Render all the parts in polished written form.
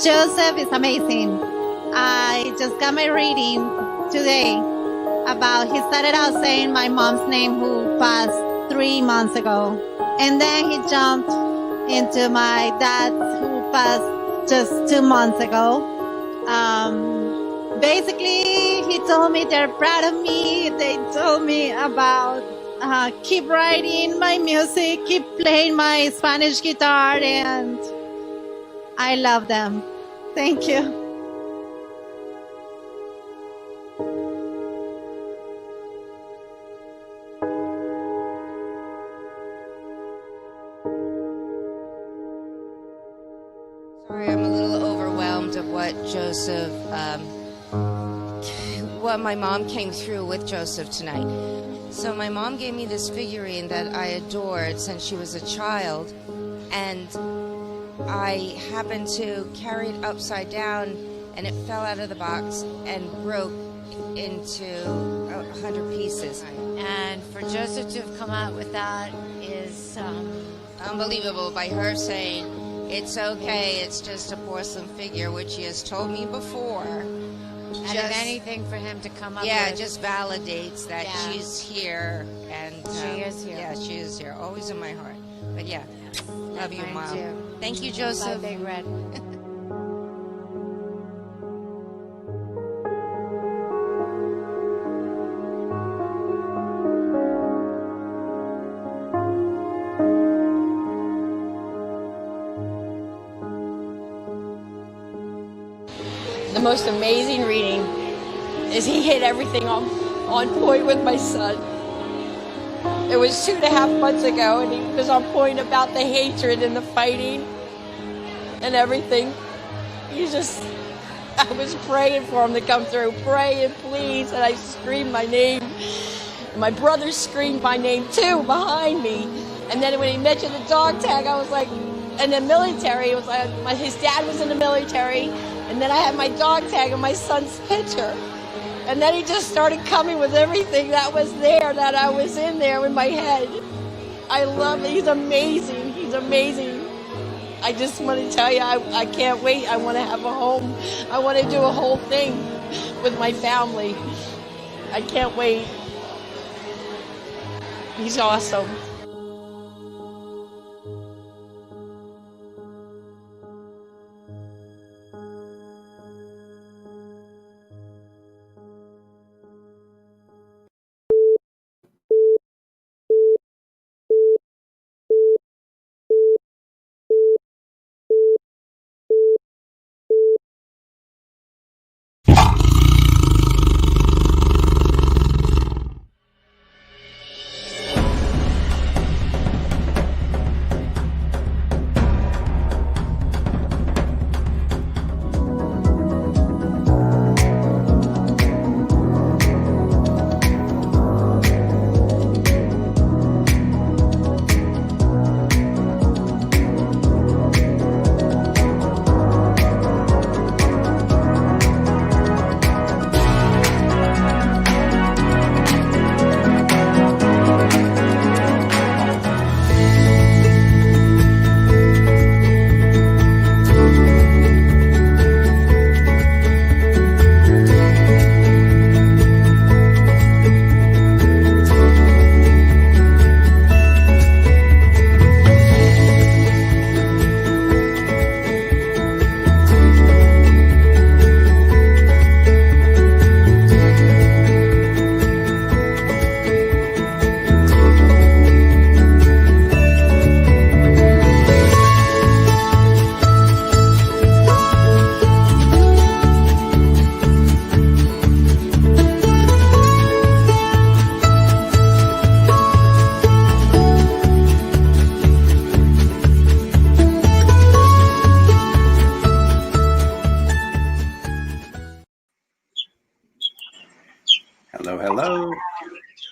Joseph is amazing. I just got my reading today about, he started out saying my mom's name who passed 3 months ago. And then he jumped into my dad who passed just 2 months ago. Basically, he told me they're proud of me. They told me about keep writing my music, keep playing my Spanish guitar, and I love them. Thank you. Sorry, I'm a little overwhelmed of what Joseph, what my mom came through with Joseph tonight. So my mom gave me this figurine that I adored since she was a child, and I happened to carry it upside down, and it fell out of the box and broke into 100 pieces. And for Joseph to have come out with that is unbelievable, by her saying, it's okay, it's just a porcelain figure, which he has told me before. And if anything, for him to come up with... Yeah, it just validates that she's here. And she is here. Yeah, she is here, always in my heart. But yeah, love you, Mom. Too. Thank you, Joseph. Bye, Big Red. The most amazing reading is he hit everything on point with my son. It was 2.5 months ago, and he was on point about the hatred and the fighting and everything. I was praying for him to come through, praying, please, and I screamed my name. And my brother screamed my name too behind me. And then when he mentioned the dog tag, I was like, in the military, it was like his dad was in the military. And then I had my dog tag and my son's picture. And then he just started coming with everything that was there, that I was in there in my head. I love it. He's amazing. He's amazing. I just want to tell you, I can't wait. I want to have a home. I want to do a whole thing with my family. I can't wait. He's awesome.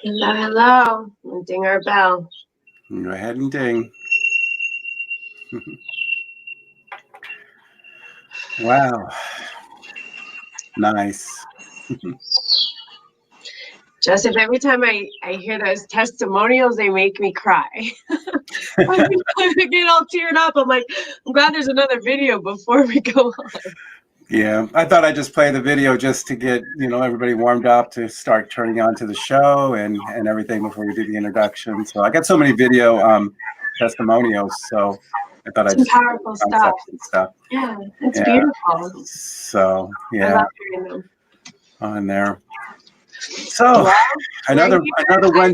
Hello. Hello. We'll ding our bell. Go ahead and ding. Wow. Nice. Joseph, every time I hear those testimonials, they make me cry. I get all teared up. I'm like, I'm glad there's another video before we go on. Yeah, I thought I'd just play the video just to get, everybody warmed up to start turning on to the show and everything before we do the introduction. So I got so many video testimonials, so I thought I'd Some just powerful stuff. and stuff. Yeah, it's Yeah. beautiful. So I yeah, love hearing them. on there. So Well, another I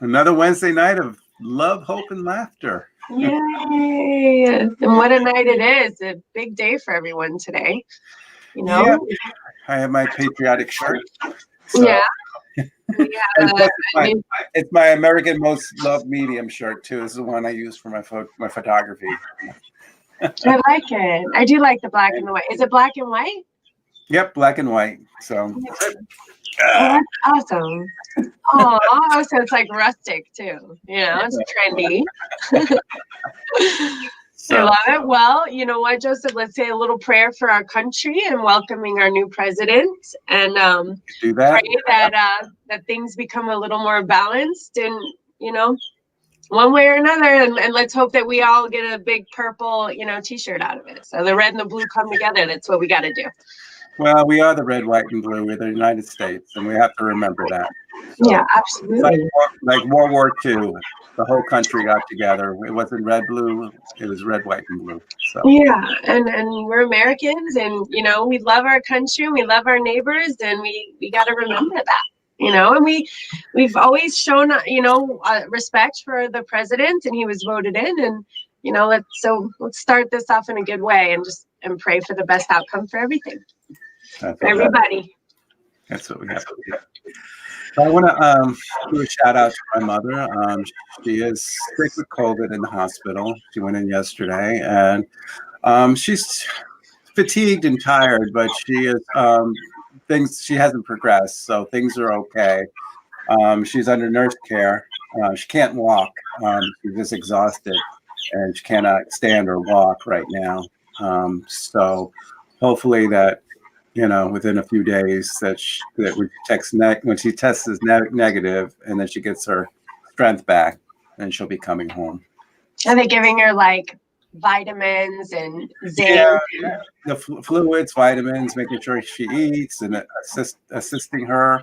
know. Wednesday night of love, hope, and laughter. Yay! And what a night it is. A big day for everyone today. Yeah, I have my patriotic shirt. So. Yeah. It's my American Most Loved Medium shirt too. This is the one I use for my photography. I like it. I do like the black and the white. Is it black and white? Yep, black and white. So Oh, that's awesome. Oh, so it's like rustic too. It's trendy. I love it. Well, you know what, Joseph? Let's say a little prayer for our country and welcoming our new president, and do that. Pray that things become a little more balanced, and one way or another. And let's hope that we all get a big purple, T-shirt out of it. So the red and the blue come together. That's what we got to do. Well, we are the red, white, and blue. We're the United States, and we have to remember that. So, yeah, absolutely. Like World War II, the whole country got together. It wasn't red, blue. It was red, white, and blue. So yeah, and we're Americans, and we love our country, we love our neighbors, and we got to remember that. And we've always shown respect for the president, and he was voted in, and let's start this off in a good way and pray for the best outcome for everything. For everybody. That's what we have to do. So I want to do a shout out to my mother. She is sick with COVID in the hospital. She went in yesterday, and she's fatigued and tired, but she is she hasn't progressed, so things are okay. She's under nurse care. She can't walk. She's just exhausted, and she cannot stand or walk right now. So hopefully that within a few days that when she tests is negative, and then she gets her strength back, and she'll be coming home. Are they giving her like vitamins and zinc? Yeah, the fluids, vitamins, making sure she eats, and assisting her,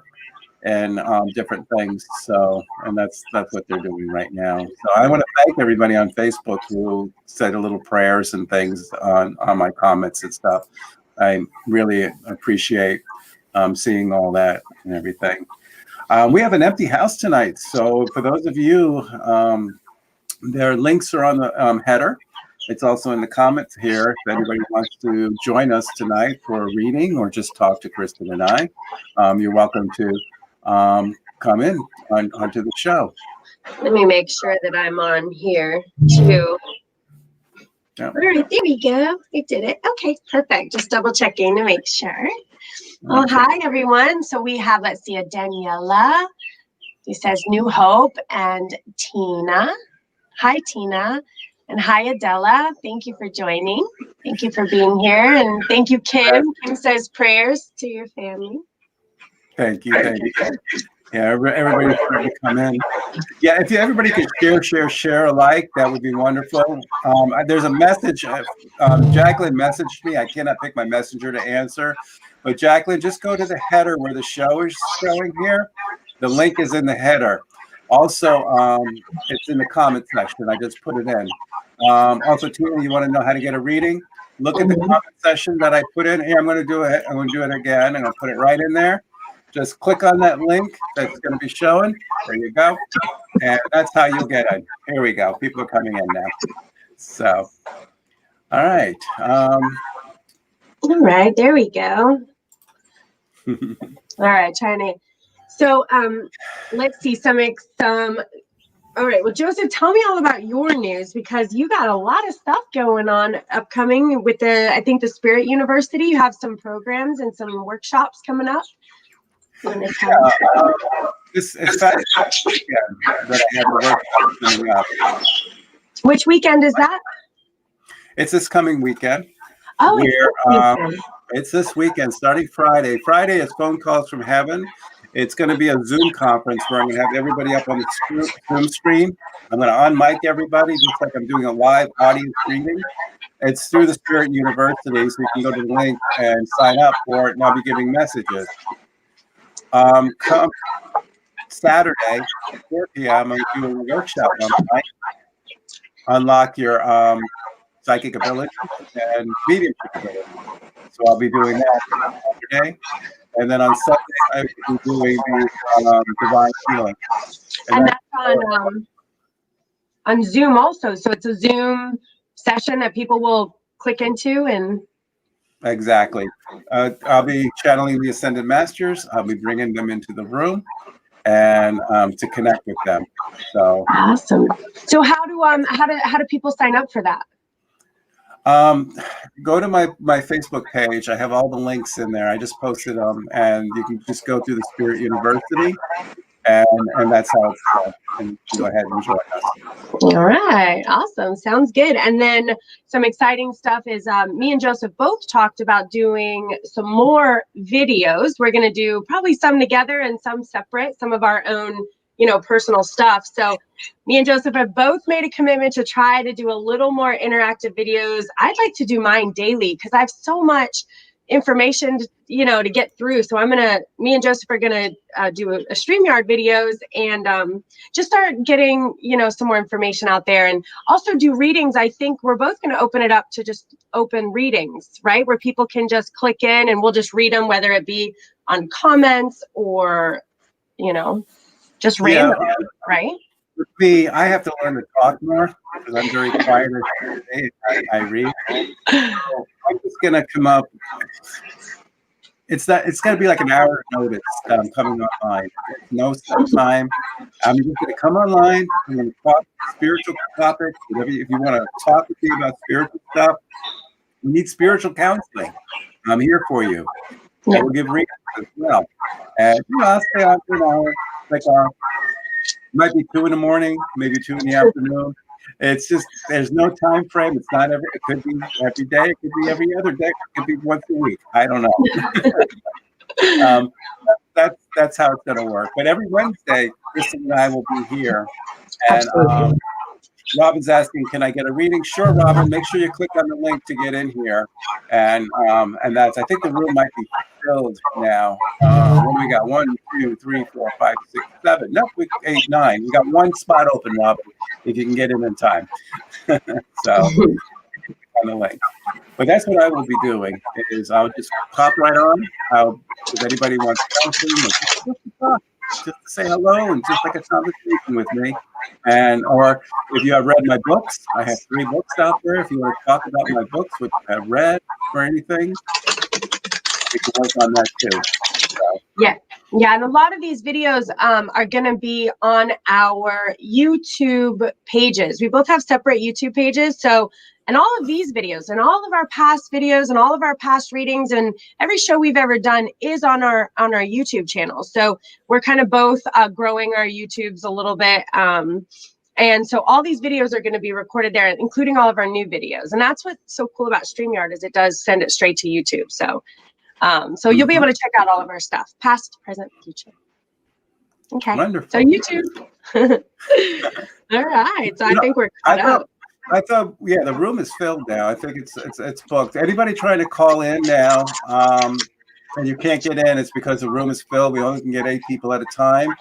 and different things. So, and that's what they're doing right now. So I want to thank everybody on Facebook who said a little prayers and things on my comments and stuff. I really appreciate seeing all that and everything. We have an empty house tonight. So for those of you, their links are on the header. It's also in the comments here. If anybody wants to join us tonight for a reading or just talk to Kristen and I, you're welcome to come in onto the show. Let me make sure that I'm on here too. Yep. All right, there we go. We did it. Okay, perfect. Just double checking to make sure. Well, hi everyone. So we have, let's see, a Daniela. He says New Hope, and Tina. Hi, Tina. And hi, Adela. Thank you for joining. Thank you for being here. And thank you, Kim. Kim says prayers to your family. Thank you. Yeah, everybody's trying to come in. Yeah, if everybody could share alike, that would be wonderful. There's a message. Jacqueline messaged me. I cannot pick my messenger to answer. But Jacqueline, just go to the header where the show is showing here. The link is in the header. Also, it's in the comment section. I just put it in. Also, Tina, you want to know how to get a reading? Look at the comment section that I put in here. I'm going to do it. I'm going to do it again. I'm going to put it right in there. Just click on that link that's going to be showing. There you go. And that's how you'll get it. Here we go. People are coming in now. So, all right. All right, there we go. All right, trying to. So, let's see all right. Well, Joseph, tell me all about your news, because you got a lot of stuff going on upcoming with I think the Spirit University. You have some programs and some workshops coming up. This is that I have a workshop coming up. Which weekend is that? It's this coming weekend. Oh, it's this weekend, starting Friday. Friday is Phone Calls from Heaven, It's going to be a Zoom conference where I'm going to have everybody up on the Zoom screen. I'm going to unmic everybody just like I'm doing a live audience reading. It's through the Spirit University, so you can go to the link and sign up for it, and I'll be giving messages. Come Saturday, 4 p.m., I'm going to do a workshop online. Unlock your psychic abilities and mediumship abilities. So I'll be doing that on Saturday. And then on Sunday, I will be doing the divine healing. And that's on Zoom also. So it's a Zoom session that people will click into and. Exactly. I'll be channeling the Ascended Masters. I'll be bringing them into the room and to connect with them. So awesome. So how do people sign up for that? Go to my Facebook page. I have all the links in there. I just posted them, and you can just go through the Spirit University, and that's how it's done. And go ahead and join us. All right, awesome. Sounds good. And then some exciting stuff is me and Joseph both talked about doing some more videos. We're going to do probably some together and some separate, some of our own, personal stuff. So me and Joseph have both made a commitment to try to do a little more interactive videos. I'd like to do mine daily because I have so much information to get through. So me and Joseph are gonna do a StreamYard videos and just start getting some more information out there, and also do readings. I think we're both going to open it up to just open readings, right, where people can just click in and we'll just read them, whether it be on comments or just random, right? With me, I have to learn to talk more because I'm very quiet. I read. So I'm just gonna come up. It's gonna be like an hour notice that I'm coming online. No set time. I'm just gonna come online. I'm gonna talk spiritual topics. Whatever. If you want to talk with me about spiritual stuff, you need spiritual counseling. I'm here for you. Yeah. I will give readings as well. And I'll stay on for an hour. Like might be 2 a.m, maybe 2 p.m. It's just there's no time frame. It's not every. It could be every day. It could be every other day. It could be once a week. I don't know. That's how it's gonna work. But every Wednesday, Kristen and I will be here. And Robin's asking, can I get a reading? Sure, Robin. Make sure you click on the link to get in here. And that's. I think the room might be filled now. What do we got? 1, 2, 3, 4, 5, 6, 7. Nope, 8, 9. We got one spot open, Robin, if you can get in time. So on the link. But that's what I will be doing. Is I'll just pop right on. If anybody wants counseling, just to say hello and just like a conversation with me. Or if you have read my books, I have 3 books out there. If you want to talk about my books, which I have read or anything, we can work on that too. So. Yeah, and a lot of these videos are going to be on our YouTube pages. We both have separate YouTube pages. So, and all of these videos and all of our past videos and all of our past readings and every show we've ever done is on our YouTube channel. So we're kind of both growing our YouTubes a little bit. And so all these videos are going to be recorded there, including all of our new videos. And that's what's so cool about StreamYard is it does send it straight to YouTube. So you'll be able to check out all of our stuff, past, present, future. Okay. Wonderful. So YouTube. All right. So I think we're caught up. I thought, yeah, the room is filled now. I think it's booked. Anybody trying to call in now, and you can't get in, it's because the room is filled. We only can get 8 people at a time.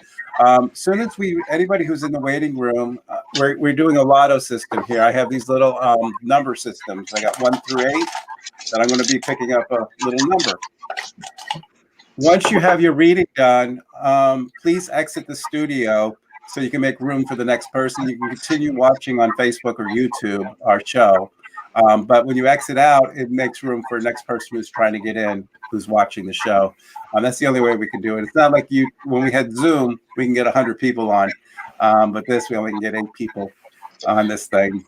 Soon as anybody who's in the waiting room, we're doing a lotto system here. I have these little number systems. I got 1 through 8 that I'm going to be picking up a little number. Once you have your reading done, please exit the studio so you can make room for the next person. You can continue watching on Facebook or YouTube our show. But when you exit out, it makes room for the next person who's trying to get in, who's watching the show. That's the only way we can do it. It's not like when we had Zoom, we can get 100 people on. But this, we only can get 8 people on this thing.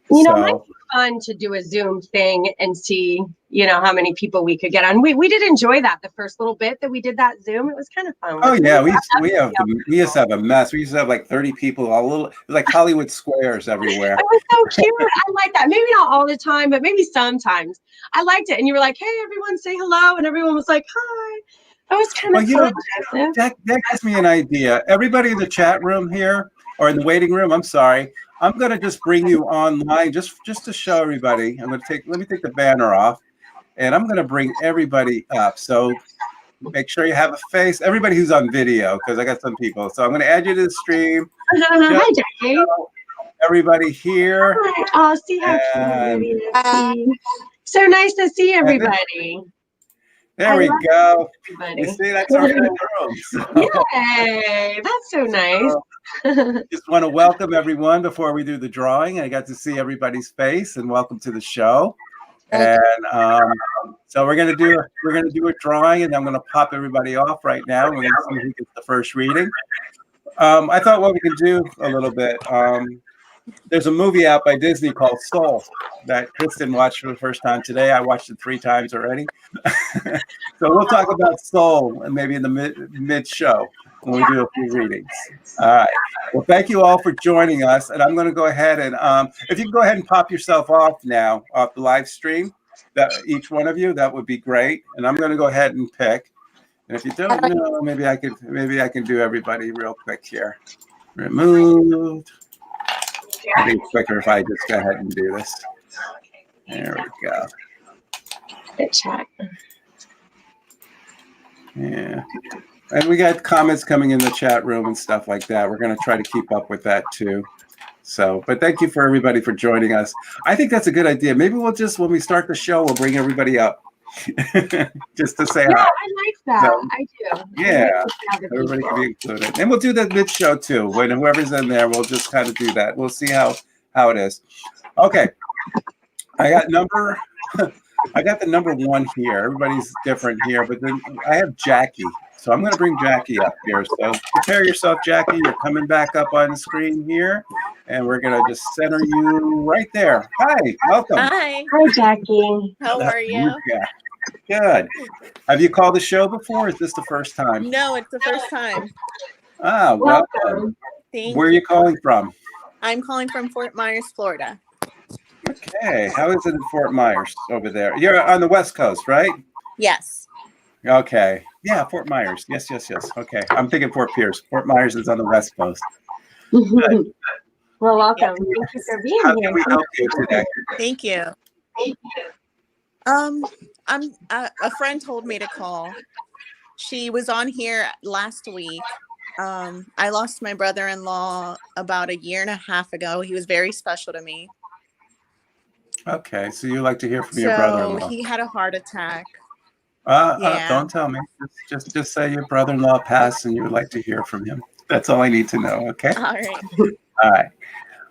It might be fun to do a Zoom thing and see, how many people we could get on. We did enjoy that the first little bit that we did that Zoom. It was kind of fun. Oh yeah, we used to have a mess. We used to have like 30 people, it was like Hollywood squares everywhere. It was so cute. I like that. Maybe not all the time, but maybe sometimes. I liked it. And you were like, hey, everyone, say hello. And everyone was like, hi. That was kind Well, of you fun, know, Joseph. that gives me an idea. Everybody in the chat room here, or in the waiting room, I'm sorry. I'm going to just bring you online just to show everybody. Let me take the banner off, and I'm going to bring everybody up. So make sure you have a face. Everybody who's on video, because I got some people. So I'm going to add you to the stream. Hi, Jackie. Everybody here. Hi. Oh, see how cute everybody is. So nice to see everybody. There we go. Everybody. You see, that's our full room. So, Yay, that's so nice. just want to welcome everyone before we do the drawing. I got to see everybody's face, and welcome to the show. And so we're gonna do a drawing, and I'm gonna pop everybody off right now. We're gonna see who gets the first reading. I thought what we could do a little bit. There's a movie out by Disney called Soul that Kristen watched for the first time today. I watched it 3 times already. So we'll talk about Soul and maybe in the mid show when we do a few readings. All right. Well, thank you all for joining us. And I'm going to go ahead and if you can go ahead and pop yourself off now off the live stream, that each one of you, that would be great. And I'm going to go ahead and pick. And if you don't know, maybe I can do everybody real quick here. Removed. I think it's quicker if I just go ahead and do this. There we go. Good chat. Yeah. And we got comments coming in the chat room and stuff like that. We're going to try to keep up with that too. So, but thank you for everybody for joining us. I think that's a good idea. Maybe we'll just, when we start the show, we'll bring everybody up just to say hi. I like that. So, I do. Yeah. Everybody can be included. And we'll do the mid show too. When whoever's in there, we'll just kind of do that. We'll see how it is. Okay. I got the number 1 here. Everybody's different here, but then I have Jackie. So I'm going to bring Jackie up here. So prepare yourself, Jackie. You're coming back up on the screen here, and we're going to just center you right there. Hi, welcome. Hi, Jackie. How are you? Good. Have you called the show before? Or is this the first time? No, it's the first time. Ah, welcome. Where are you calling from? I'm calling from Fort Myers, Florida. Okay. How is it in Fort Myers over there? You're on the West Coast, right? Yes. Okay. Yeah, Fort Myers. Yes. Okay. I'm thinking Fort Pierce. Fort Myers is on the West Coast. Well, welcome. Thank you for being How here. can we help you today? Thank you. A friend told me to call. She was on here last week. I lost my brother-in-law about 1.5 years ago. He was very special to me. Okay, so you like to hear from your brother-in-law. So he had a heart attack. Don't tell me. Just say your brother-in-law passed and you would like to hear from him. That's all I need to know. Okay. All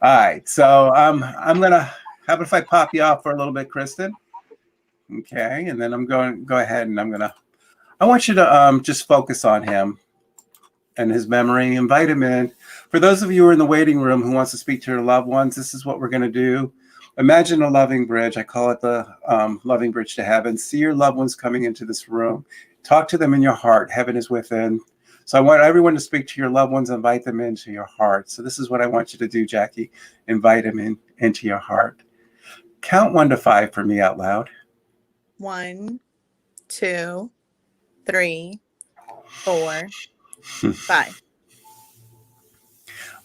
right. So I'm gonna. How about if I pop you off for a little bit, Kristen? Okay, and then I'm going to go ahead and I want you to just focus on him and his memory. Invite him in. For those of you who are in the waiting room who wants to speak to your loved ones, this is what we're going to do. Imagine a loving bridge. I call it the loving bridge to heaven. See your loved ones coming into this room. Talk to them in your heart. Heaven is within. So I want everyone to speak to your loved ones, invite them into your heart. So this is what I want you to do, Jackie. Invite them into your heart. Count 1 to 5 for me out loud. 1, 2, 3, 4, 5.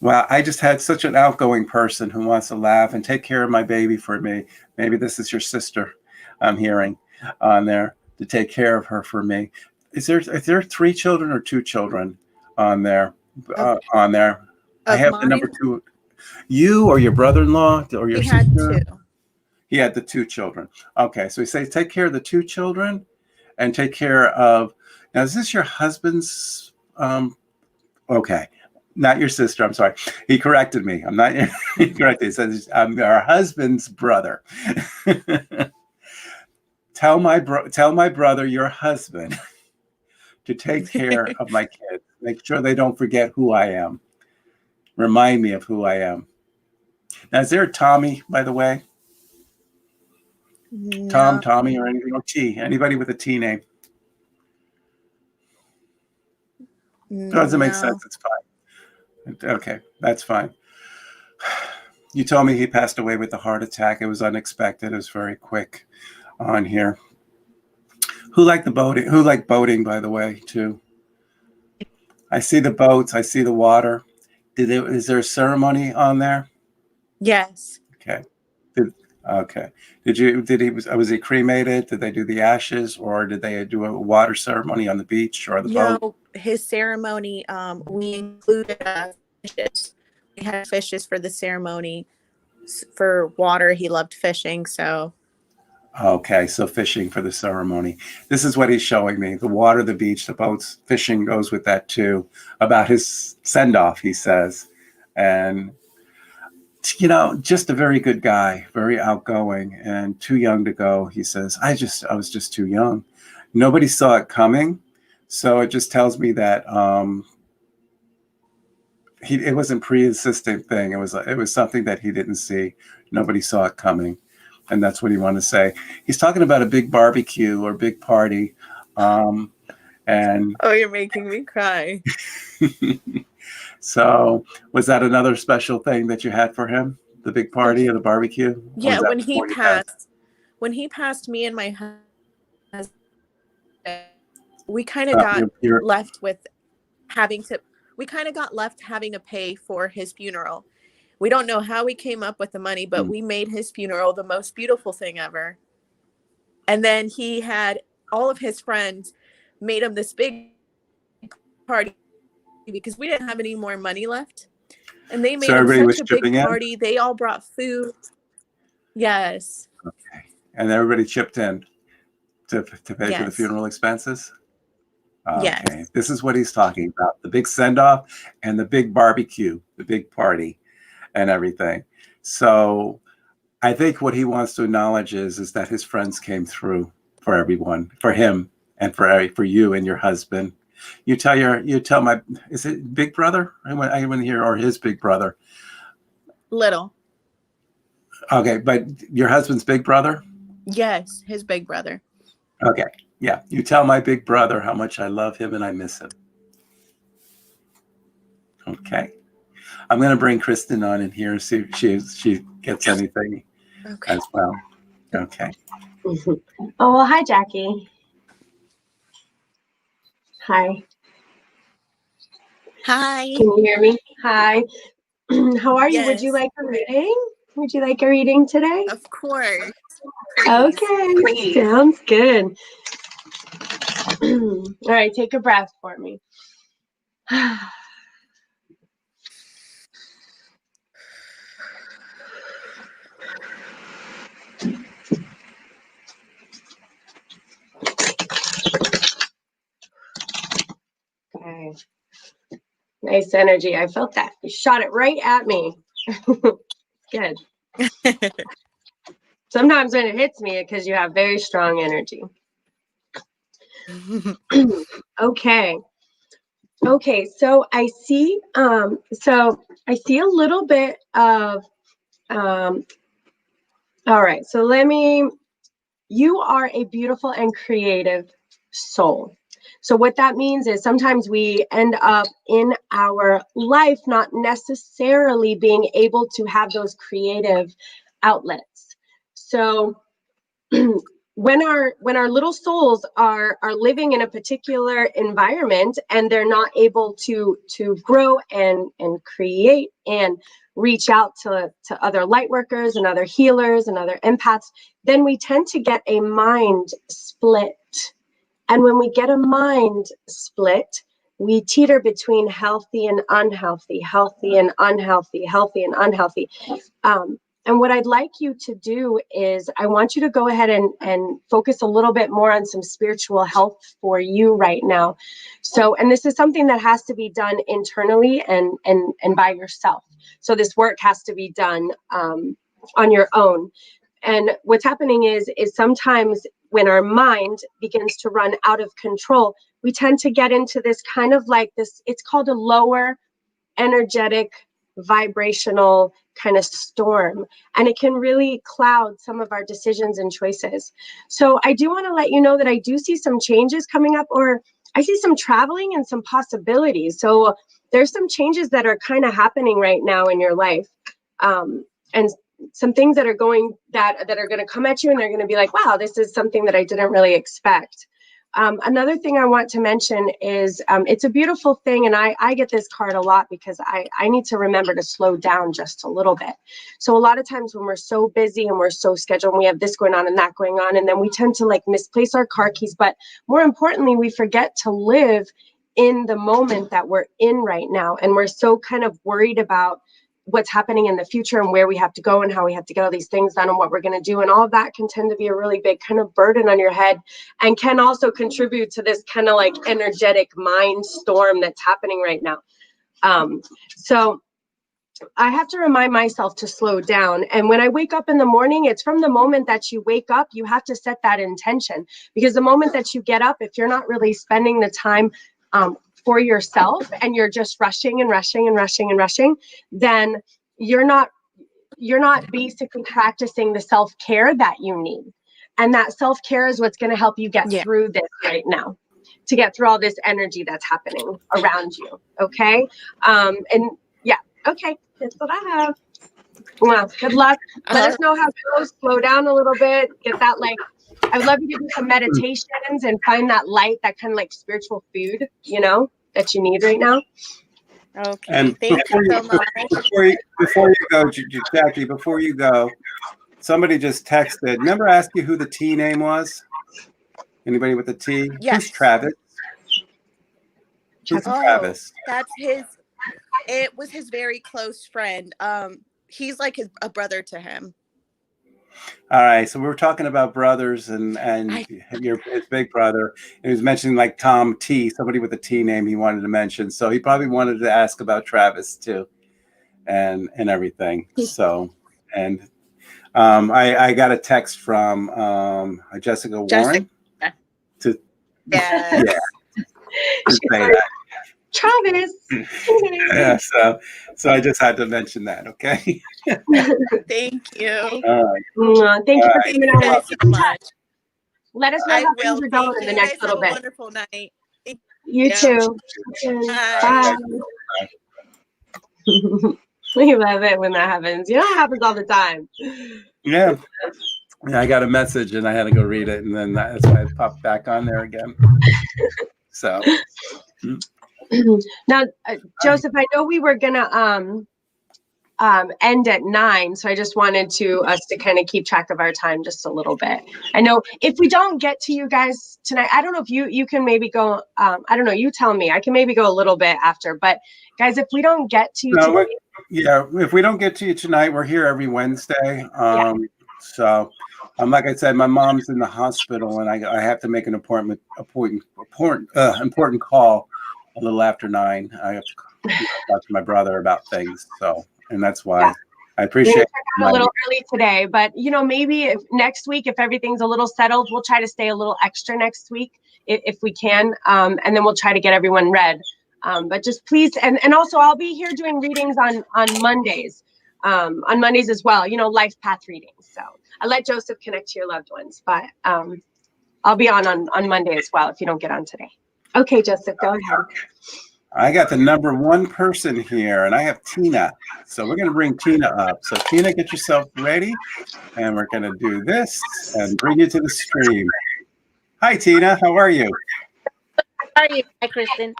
Well, I just had such an outgoing person who wants to laugh and take care of my baby for me. Maybe this is your sister I'm hearing on there to take care of her for me. Is there 3 children or 2 children on there? I have mine? The number 2. You or your brother-in-law or your sister? Had 2. He had the 2 children. Okay, so he says take care of the 2 children and take care of. Now, is this your husband's? Okay. Not your sister. I'm sorry. He corrected me. I'm not. He corrected. He says I'm our husband's brother. Tell my brother, your husband, to take care of my kids. Make sure they don't forget who I am. Remind me of who I am. Now, is there a Tommy, by the way? No. Tom, Tommy, or anything? Or T? Anybody with a T name? No. Doesn't make sense. It's fine. Okay, that's fine. You told me he passed away with a heart attack. It was unexpected. It was very quick on here. Who liked the boating? Who liked boating, by the way, too? I see the boats. I see the water. Is there a ceremony on there? Yes. Okay. Okay. Was he cremated? Did they do the ashes, or did they do a water ceremony on the beach or the boat? No, his ceremony, we included fishes. We had fishes for the ceremony. For water, he loved fishing, so. Okay, so fishing for the ceremony. This is what he's showing me. The water, the beach, the boats, fishing goes with that too. About his send-off, he says. And, just a very good guy, very outgoing and too young to go. He says, I was just too young. Nobody saw it coming. So it just tells me that it wasn't pre-existing thing. It was something that he didn't see. Nobody saw it coming. And that's what he wanted to say. He's talking about a big barbecue or big party. And Oh, you're making me cry. So was that another special thing that you had for him? The big party or the barbecue? Yeah, when he passed me and my husband, we kind of got left with having to pay for his funeral. We don't know how we came up with the money, but we made his funeral the most beautiful thing ever. And then he had all of his friends made him this big party because we didn't have any more money left. And they made him such a big party. They all brought food. Yes. Okay. And everybody chipped in to pay for the funeral expenses? Okay. Yes. This is what he's talking about. The big send-off and the big barbecue, the big party and everything. So I think what he wants to acknowledge is that his friends came through for everyone, for him and for you and your husband. You tell my, is it big brother? I want to hear, or his big brother. Little. Okay, but your husband's big brother? Yes, his big brother. Okay, yeah. You tell my big brother how much I love him and I miss him. Okay. I'm going to bring Kristen on in here and see if she gets anything as well. Okay. Oh, well, hi, Jackie. Hi. Hi. Can you hear me? Hi. How are you? Yes. Would you like a reading? Would you like a reading today? Of course. Okay. Please. Sounds good. All right. Take a breath for me. Okay. Nice energy. I felt that. You shot it right at me. Good. Sometimes when it hits me, it's because you have very strong energy. Okay. Okay. So I see. I see a little bit of. All right. So you are a beautiful and creative soul. So what that means is sometimes we end up in our life not necessarily being able to have those creative outlets. So when our little souls are living in a particular environment and they're not able to grow and create and reach out to other light workers and other healers and other empaths, then we tend to get a mind split. And when we get a mind split, we teeter between healthy and unhealthy, healthy and unhealthy, healthy and unhealthy. And what I'd like you to do is I want you to go ahead and focus a little bit more on some spiritual health for you right now. So, and this is something that has to be done internally and by yourself. So this work has to be done on your own. And what's happening is sometimes when our mind begins to run out of control, we tend to get into this kind of like this, it's called a lower energetic vibrational kind of storm, and it can really cloud some of our decisions and choices. So I do want to let you know that I do see some changes coming up, or I see some traveling and some possibilities. So there's some changes that are kind of happening right now in your life, and some things that are going that are going to come at you, and they're going to be like, wow, this is something that I didn't really expect. Another thing I want to mention is it's a beautiful thing, and I get this card a lot because I need to remember to slow down just a little bit. So a lot of times when we're so busy and we're so scheduled, and we have this going on and that going on, and then we tend to like misplace our car keys. But more importantly, we forget to live in the moment that we're in right now, and we're so kind of worried about what's happening in the future and where we have to go and how we have to get all these things done and what we're going to do. And all of that can tend to be a really big kind of burden on your head, and can also contribute to this kind of like energetic mind storm that's happening right now. So I have to remind myself to slow down. And when I wake up in the morning, it's from the moment that you wake up, you have to set that intention, because the moment that you get up, if you're not really spending the time for yourself, and you're just rushing and rushing and rushing and rushing, then you're not basically practicing the self-care that you need. And that self-care is what's going to help you get through this right now, to get through all this energy that's happening around you. Okay. And yeah, okay, that's what I have. Well, good luck. Let us know how it goes. Slow down a little bit. Get that, like, I would love you to do some meditations and find that light, that kind of like spiritual food, you know, that you need right now. Okay. And Thank you so much. Before you go, Jackie, before you go, somebody just texted. Remember, I asked you who the T name was? Anybody with the T? Yes. Who's Travis? Who's Travis? That's his. It was his very close friend. He's like a brother to him. All right, so we were talking about brothers and his big brother. He was mentioning like Tom T, somebody with a T name he wanted to mention. So he probably wanted to ask about Travis too, and everything. So, and I got a text from Jessica Warren to yeah. To say that. Travis. Yeah, so I just had to mention that. Okay. Thank you. All right. Thank you for Thank coming you guys on. so much. Let us know I how will. things are going in the next little bit. Have a wonderful night. You too. Bye. Bye. We love it when that happens. You know, it happens all the time. Yeah. I got a message and I had to go read it, and then that's why I popped back on there again. So now, Joseph, I know we were gonna end at 9, so I just wanted us to kind of keep track of our time just a little bit. I know if we don't get to you guys tonight, I don't know if you can maybe go. I don't know. You tell me. I can maybe go a little bit after, but guys, if we don't get to you today, if we don't get to you tonight, we're here every Wednesday. So, like I said, my mom's in the hospital, and I have to make an important call a little after 9. I have to talk to my brother about things. So, and that's why I appreciate it. A little early today, but you know, maybe if next week, if everything's a little settled, we'll try to stay a little extra next week if we can, and then we'll try to get everyone read. But just please, and also I'll be here doing readings on Mondays. On Mondays as well, you know, life path readings. So I'll let Joseph connect to your loved ones, but I'll be on Monday as well if you don't get on today. Okay, Joseph, go ahead. I got the number 1 person here, and I have Tina. So we're going to bring Tina up. So Tina, get yourself ready, and we're going to do this and bring you to the stream. Hi, Tina. How are you? How are you? Hi, Kristen.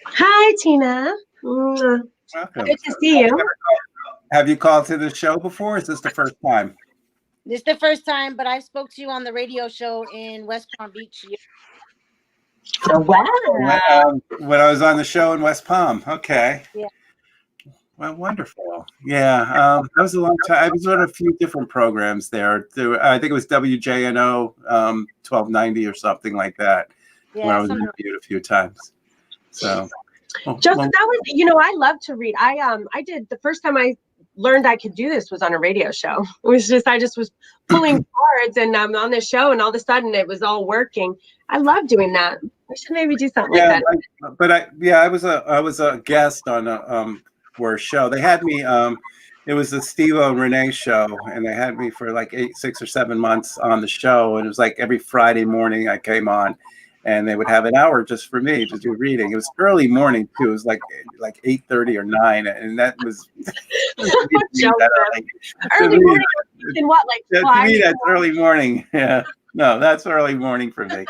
Hi, Tina. Welcome. Good to see you. Have you called to the show before? Or is this the first time? This is the first time, but I spoke to you on the radio show in West Palm Beach. Oh, wow. When I was on the show in West Palm. Okay. Yeah. Well, wonderful. Yeah. That was a long time. I was on a few different programs there. I think it was WJNO 1290 or something like that. Yeah, where I was interviewed a few times. So. Joseph, that was, you know, I love to read. I did, the first time I learned I could do this was on a radio show. It was just, I just was pulling cards and I'm on this show and all of a sudden it was all working. I love doing that. I should maybe do something like that. I was a guest on a show. They had me, it was the Steve and Renee show, and they had me for like 6 or 7 months on the show. And it was like every Friday morning I came on, and they would have an hour just for me to do reading. It was early morning too. It was like 8:30 or 9, and that was early morning. In what, like to me, that's early morning. Yeah. No, that's early morning for me.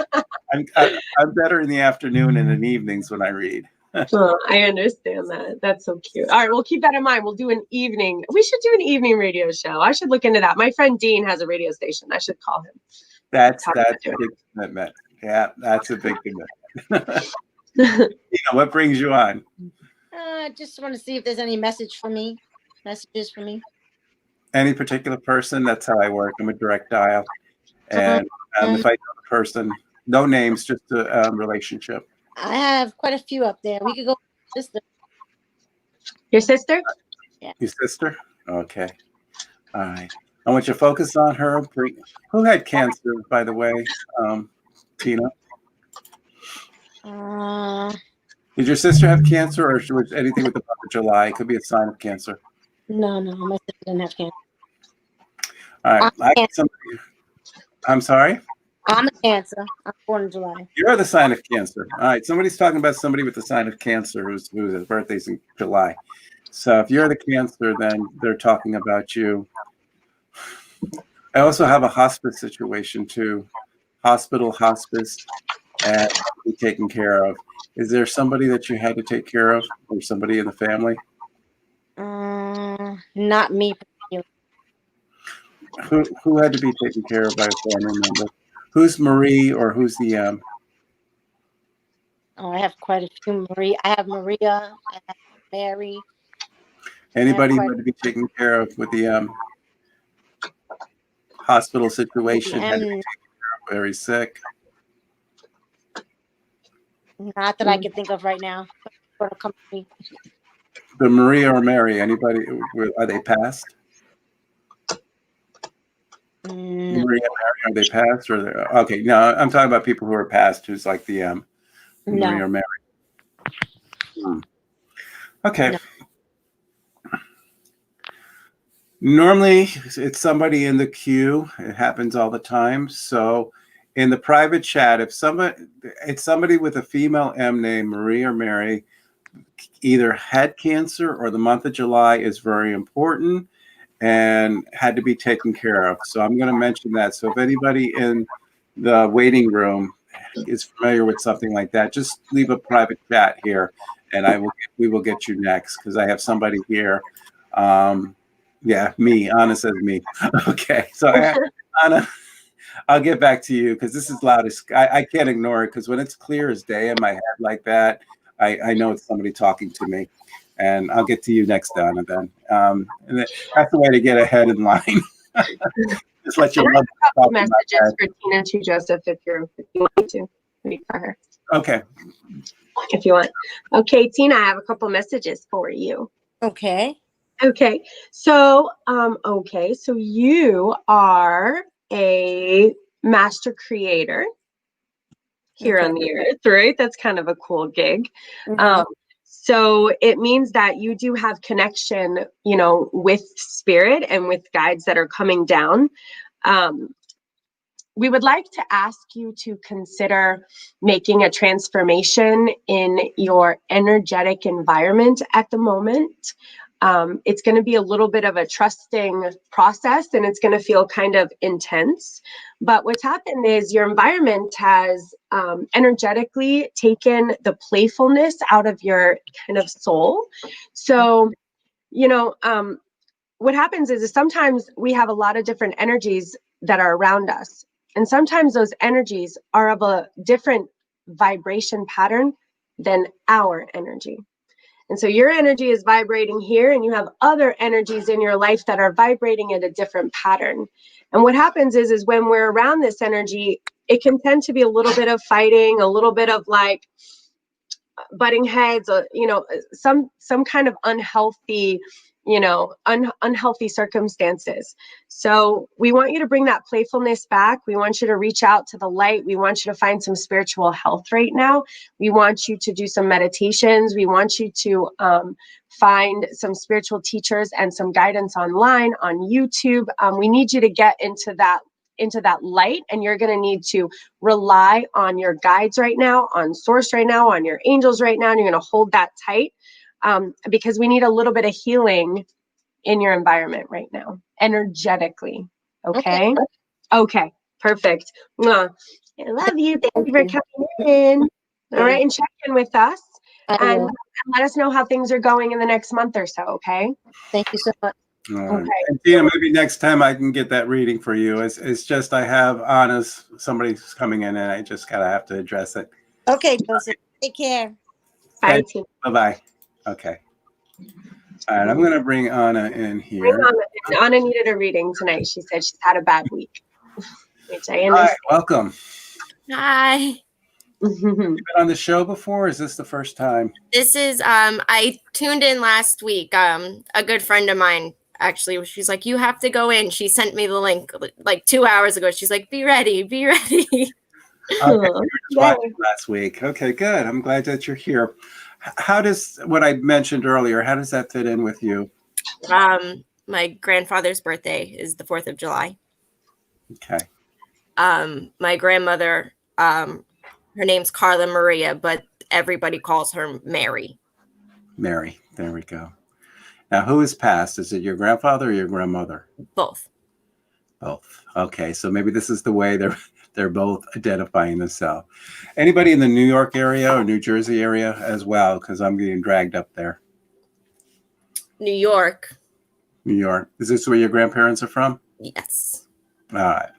I'm better in the afternoon and in the evenings when I read. Oh, I understand that. That's so cute. All right, we'll keep that in mind. We'll do an evening. We should do an evening radio show. I should look into that. My friend Dean has a radio station. I should call him. That's Talk a to him. big commitment. Yeah, that's a big commitment. What brings you on? Just want to see if there's any messages for me. Any particular person? That's how I work. I'm a direct dial. And if I know the person, no names, just a relationship. I have quite a few up there. We could go with sister. Your sister? Your sister? Okay. All right. I want you to focus on her. Who had cancer, by the way, Tina? Did your sister have cancer, or was anything with the month of July? It could be a sign of cancer. No, my sister didn't have cancer. All right. I'm sorry? I'm a Cancer. I'm born in July. You're the sign of Cancer. All right. Somebody's talking about somebody with the sign of Cancer whose birthday's in July. So if you're the Cancer, then they're talking about you. I also have a hospice situation too. Hospice, and be taken care of. Is there somebody that you had to take care of, or somebody in the family? Not me. Who had to be taken care of by a family member? Who's Marie, or who's the Oh, I have quite a few. I have Maria. I have Mary. Anybody who had to be taken care of with the hospital situation? Had to be taken care of, very sick. Not that I can think of right now. The Maria or Mary, anybody? Are they passed? No. Maria and Mary, are they passed? Or okay, no, I'm talking about people who are passed. Who's like the Maria or Mary? Okay. No. Normally, it's somebody in the queue. It happens all the time. So, in the private chat, it's somebody with a female M name, Marie or Mary, either had cancer or the month of July is very important and had to be taken care of. So I'm going to mention that. So if anybody in the waiting room is familiar with something like that, just leave a private chat here, and we will get you next, because I have somebody here. Yeah, me. Anna says me. Okay, so Anna, I'll get back to you, because this is loud as I can't ignore it, because when it's clear as day in my head like that, I know it's somebody talking to me. And I'll get to you next, Donna, then. And that's the way to get ahead in line. Just let your mother talk about messages for Tina too, Joseph, if you want to read for her. Okay. If you want. Okay, Tina, I have a couple messages for you. Okay. So you are a master creator here on the earth, right? That's kind of a cool gig. Mm-hmm. So it means that you do have connection, with spirit and with guides that are coming down. We would like to ask you to consider making a transformation in your energetic environment at the moment. It's going to be a little bit of a trusting process, and it's going to feel kind of intense. But what's happened is your environment has energetically taken the playfulness out of your kind of soul. So, what happens is sometimes we have a lot of different energies that are around us. And sometimes those energies are of a different vibration pattern than our energy. And so your energy is vibrating here, and you have other energies in your life that are vibrating at a different pattern. And what happens is when we're around this energy, it can tend to be a little bit of fighting, a little bit of like butting heads, some kind of unhealthy, unhealthy circumstances. So we want you to bring that playfulness back. We want you to reach out to the light. We want you to find some spiritual health right now. We want you to do some meditations. We want you to find some spiritual teachers and some guidance online on YouTube. We need you to get into that light, and you're going to need to rely on your guides right now, on source right now, on your angels right now, and you're going to hold that tight. Because we need a little bit of healing in your environment right now, energetically. Okay, Perfect. Mwah. I love you. Thank you for coming in. All right, and check in with us and let us know how things are going in the next month or so, okay? Thank you so much. Okay. And Tina, maybe next time I can get that reading for you. It's just I have Anna's, somebody's coming in and I just gotta have to address it. Okay, Joseph. Take care. Bye, Tina. Bye-bye. Okay. All right, I'm gonna bring Anna in Bring here. Anna in. Anna needed a reading tonight. She said she's had a bad week, which I Hi, understand. welcome. Hi. You been on the show before? Or is this the first time? This is I tuned in last week. A good friend of mine actually, she's like, you have to go in. She sent me the link like 2 hours ago. She's like, be ready, be ready. Okay, you were just watching last week. Okay, good. I'm glad that you're here. How does what I mentioned earlier, how does that fit in with you? My grandfather's birthday is the 4th of July. Okay. My grandmother, her name's Carla Maria, but everybody calls her Mary. Mary. There we go. Now, who is passed? Is it your grandfather or your grandmother? Both. Both. Okay, so maybe this is the way they're both identifying themselves. Anybody in the New York area or New Jersey area as well? Because I'm getting dragged up there. New York. New York. Is this where your grandparents are from? Yes. All right.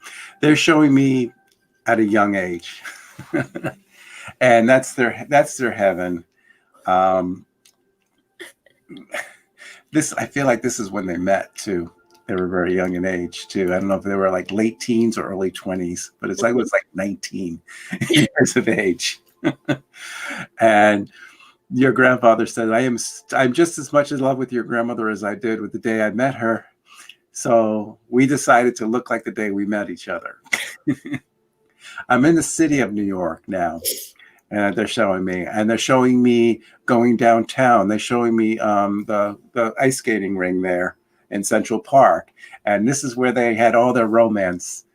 They're showing me at a young age. And that's their heaven. I feel like this is when they met too. They were very young in age too. I don't know if they were like late teens or early 20s, but it was like 19 years of age. And your grandfather said, I'm just as much in love with your grandmother as I did with the day I met her. So we decided to look like the day we met each other. I'm in the city of New York now. And they're showing me going downtown. They're showing me the ice skating ring there in Central Park. And this is where they had all their romance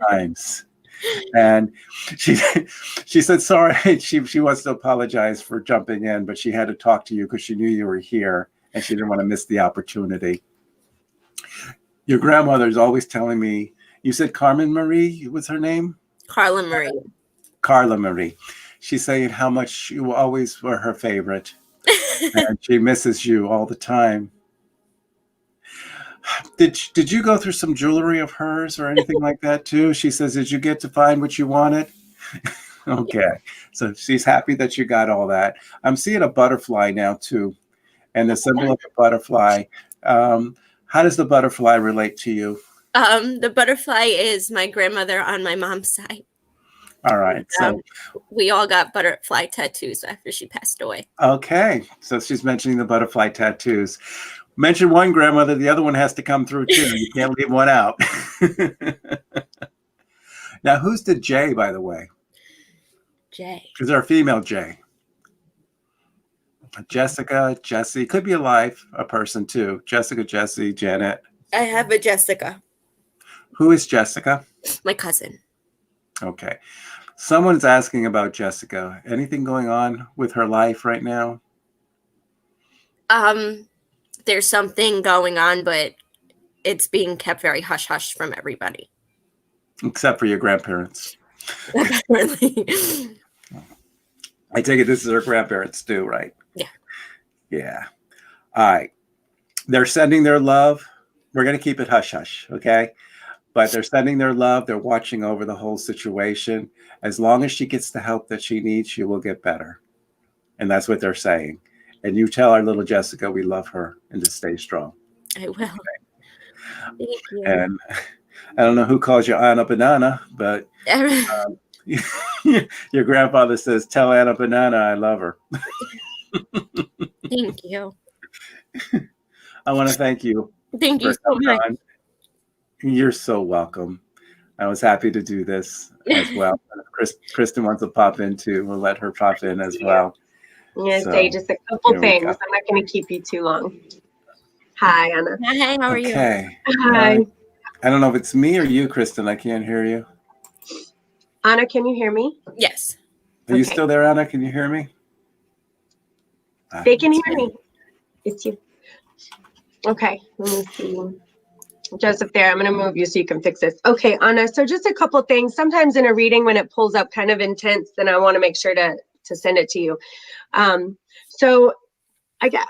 times. And she said, sorry, she wants to apologize for jumping in, but she had to talk to you because she knew you were here and she didn't want to miss the opportunity. Your grandmother's always telling me, you said Carmen Marie was her name? Carla Marie. Carla Marie. She's saying how much you always were her favorite. And she misses you all the time. Did you go through some jewelry of hers or anything like that too? She says, did you get to find what you wanted? Okay. So she's happy that you got all that. I'm seeing a butterfly now too. And the symbol of the butterfly. How does the butterfly relate to you? The butterfly is my grandmother on my mom's side. All right. So we all got butterfly tattoos after she passed away. Okay. So she's mentioning the butterfly tattoos. Mention one grandmother, the other one has to come through too. You can't leave one out. Now, who's the J, by the way? J. Is there a female J? Jessica, Jessie. Could be a person too. Jessica, Jessie, Janet. I have a Jessica. Who is Jessica? My cousin. Okay. Someone's asking about Jessica. Anything going on with her life right now? There's something going on, but it's being kept very hush-hush from everybody. Except for your grandparents. Apparently. I take it this is her grandparents too, right? Yeah. Yeah. All right. They're sending their love. We're going to keep it hush-hush, okay? But they're sending their love. They're watching over the whole situation. As long as she gets the help that she needs, she will get better. And that's what they're saying. And you tell our little Jessica we love her and to stay strong. I will. Okay. Thank you. And I don't know who calls you Anna Banana, but your grandfather says, tell Anna Banana I love her. Thank you. I want to thank you. Thank you so much. You're so welcome. I was happy to do this as well. Kristen wants to pop in too. We'll let her pop in as well. I'm going to say just a couple things. I'm not going to keep you too long. Hi, Anna. Hi, how are you? Okay. Hi. I don't know if it's me or you, Kristen. I can't hear you. Anna, can you hear me? Yes. Are you still there, Anna? Can you hear me? They can hear me. It's you. Okay, let me see. Joseph there. I'm going to move you so you can fix this. Okay, Anna. So just a couple things. Sometimes in a reading, when it pulls up kind of intense, then I want to make sure to send it to you. So I get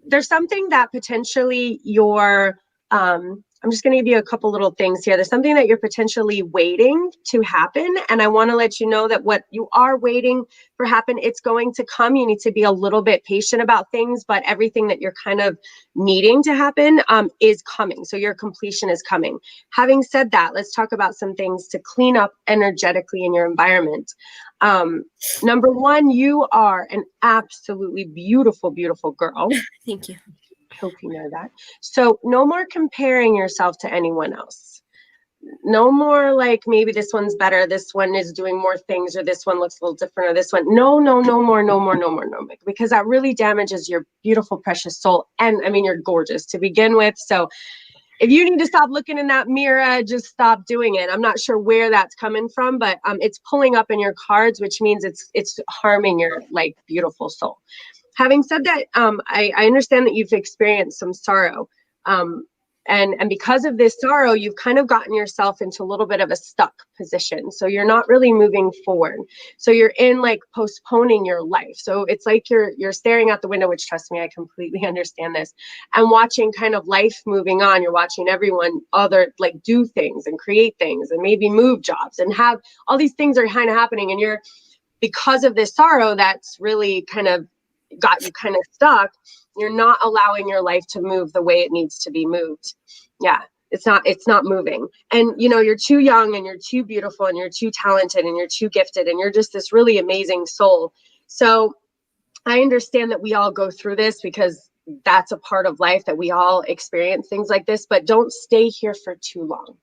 there's something that potentially you're. I'm just going to give you a couple little things here. There's something that you're potentially waiting to happen, and I want to let you know that what you are waiting for happen, it's going to come. You need to be a little bit patient about things, but everything that you're kind of needing to happen is coming. So your completion is coming. Having said that, let's talk about some things to clean up energetically in your environment. Number one, you are an absolutely beautiful, beautiful girl. Thank you. Hope you know that. So no more comparing yourself to anyone else. No more like maybe this one's better, this one is doing more things, or this one looks a little different, or this one. No more. Because that really damages your beautiful, precious soul. And I mean, you're gorgeous to begin with. So if you need to stop looking in that mirror, just stop doing it. I'm not sure where that's coming from, but it's pulling up in your cards, which means it's harming your like beautiful soul. Having said that, I understand that you've experienced some sorrow. And because of this sorrow, you've kind of gotten yourself into a little bit of a stuck position. So you're not really moving forward. So you're in like postponing your life. So it's like you're staring out the window, which trust me, I completely understand this, and watching kind of life moving on. You're watching everyone other like do things and create things and maybe move jobs and have all these things are kind of happening. And you're, because of this sorrow that's really kind of got you kind of stuck, you're not allowing your life to move the way it needs to be moved. Yeah, it's not moving. And you know, you're too young and you're too beautiful and you're too talented and you're too gifted and you're just this really amazing soul. So I understand that we all go through this because that's a part of life, that we all experience things like this, but don't stay here for too long.